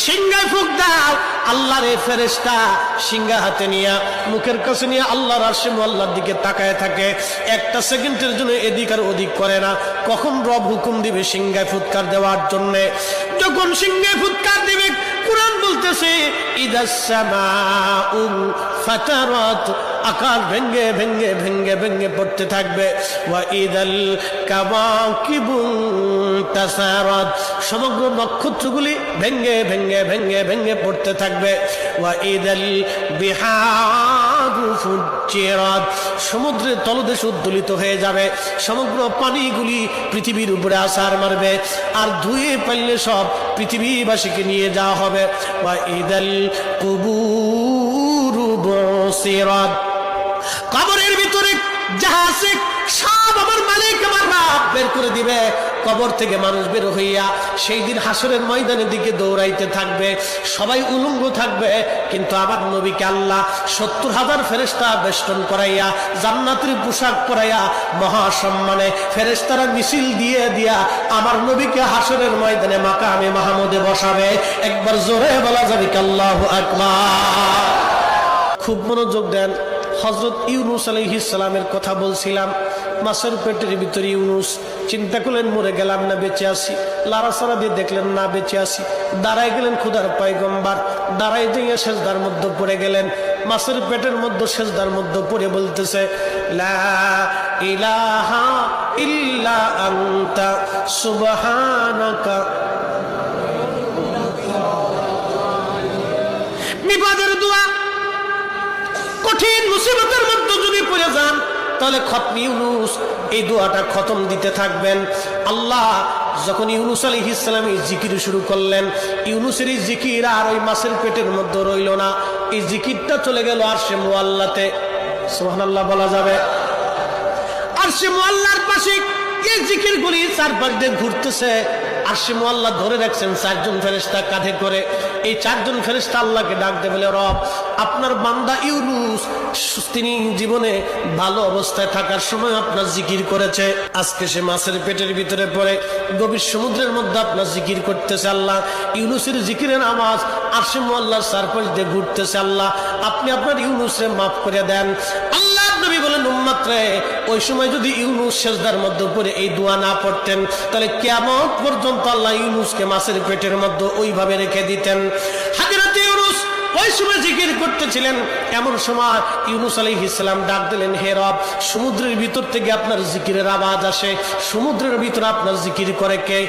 সিংহায় ফুঁক দাও। আল্লাহর এই ফেরেশতা সিংহা হাতে নিয়ে মুখের কাছে নিয়ে আল্লাহর আরশে মুআল্লার দিকে তাকায় থাকে, একটা সেকেন্ডের জন্য এদিক আর ওদিক করে না। কখন রব হুকুম দিবে সিংহায় ফুৎকার দেওয়ার জন্য, যখন সিংহায় ফুৎকার দিবে, কুরআন বলতেছে ইদাস সামাউ ফাতারাত, আকাশ ভেঙ্গে ভেঙ্গে ভেঙ্গে ভেঙ্গে পড়তে থাকবে। ওয়া ইদাল কাওয়াকিবু তাসারাত, সমগ্র নক্ষত্রগুলি ভেঙ্গে ভেঙ্গে ভেঙ্গে ভেঙ্গে পড়তে থাকবে। ওয়া ইদাল বিহারু ফুজ্জিরাত, সমুদ্রের তলদেশ উদ্দোলিত হয়ে যাবে, সমগ্র পানিগুলি পৃথিবীর উপরে আছাড় মারবে, আর ধুয়ে পাইলে সব পৃথিবীবাসীকে নিয়ে যাওয়া হবে। ওয়া ইদাল কুবুরু বুসিরাত, কবরের ভিতরে যাহা আছে সব আমার মালিক আমার রব বের করে দিবে। কবর থেকে মানুষ বের হইয়া সেই দিন হাসরের ময়দানের দিকে দৌড়াইতে থাকবে, সবাই উলঙ্গ থাকবে, কিন্তু আমার নবীকে আল্লাহ ৭০,০০০ ফেরেশতা বেষ্টন করাইয়া জান্নাতের পোশাক পরাইয়া মহাসম্মানে ফেরেশতারা মিছিল দিয়ে দিয়া আমার নবীকে হাসরের ময়দানে মাকামে মাহমুদে বসাবে। একবার জোরে বলা যাবে কি আল্লাহু আকবার। খুব মনোযোগ দেন। হযরত ইউনূস আলাইহিস সালামের কথা বলছিলাম। মাছের পেটের ভিতরে ইউনূস, চিন্তা করলেন মরে গেলাম না বেঁচে আছি, লাড়াচাড়া দিয়ে দেখলেন না বেঁচে আছি, দাঁড়াই গেলেন খোদার পয়গম্বর, দাঁড়াই দিয়ে সেজদার মধ্যে পড়ে গেলেন। মাছের পেটের মধ্যে সেজদার মধ্যে পড়ে বলতেছে লা ইলাহা ইল্লা আনতা সুবহানাকা। বিপদের দোয়া, কঠিন মুসিবতের মধ্যে যদি পড়ে যান তাহলে খতম ইউনূস এই দোয়াটা খতম দিতে থাকবেন। আল্লাহ যখন ইউনূস আলাইহিস সালাম এই জিকির শুরু করলেন, ইউনূসের এই জিকির আর ওই মাছের পেটের মধ্যে রইল না, এই জিকিরটা চলে গেল আরশে মুআল্লাতে। সুবহানাল্লাহ বলা যাবে। আরশে মুআল্লার পাশে এই জিকিরগুলি চারপাশ দিয়ে ঘুরতেছে। আরশে মুআল্লা ধরে রাখছেন ৪ জন ফেরেশতা কাঁধে করে। এই ৪ জন ফেরেশতা আল্লাহকে ডাকতে বলে, রব আপনার বান্দা ইউনূস তিনি জীবনে ভালো অবস্থায় থাকার সময় আপনার জিকির করেছে, আজকে সে মাছের পেটের ভিতরে পড়ে গভীর সমুদ্রের মধ্যে আপনার জিকির করতেছে। আল্লাহ ইউনূসের জিকিরের আওয়াজ আরশে মুআল্লার চারপাশ দিয়ে ঘুরতেছে। আল্লাহ আপনি আপনার ইউনূসকে মাফ করে দেন। আল্লাহ নবী বলেন উম্মত রে, ওই সময় যদি ইউনূস সেজদার মধ্যে পড়ে এই দোয়া না পড়তেন তাহলে কিয়ামত পর্যন্ত আল্লাহ ইউনূসকে মাছের পেটের মধ্যে ওইভাবে রেখে দিতেন। হযরত ইউনূস ওই সময় জিকির করতেছিলেন। এমন সময় ইউনূস আলাইহিস সালাম ডাক দিলেন, হে রব সমুদ্রের ভিতর থেকে আপনার জিকিরের আওয়াজ আসে, সমুদ্রের ভিতরে আপনার জিকির করে কে?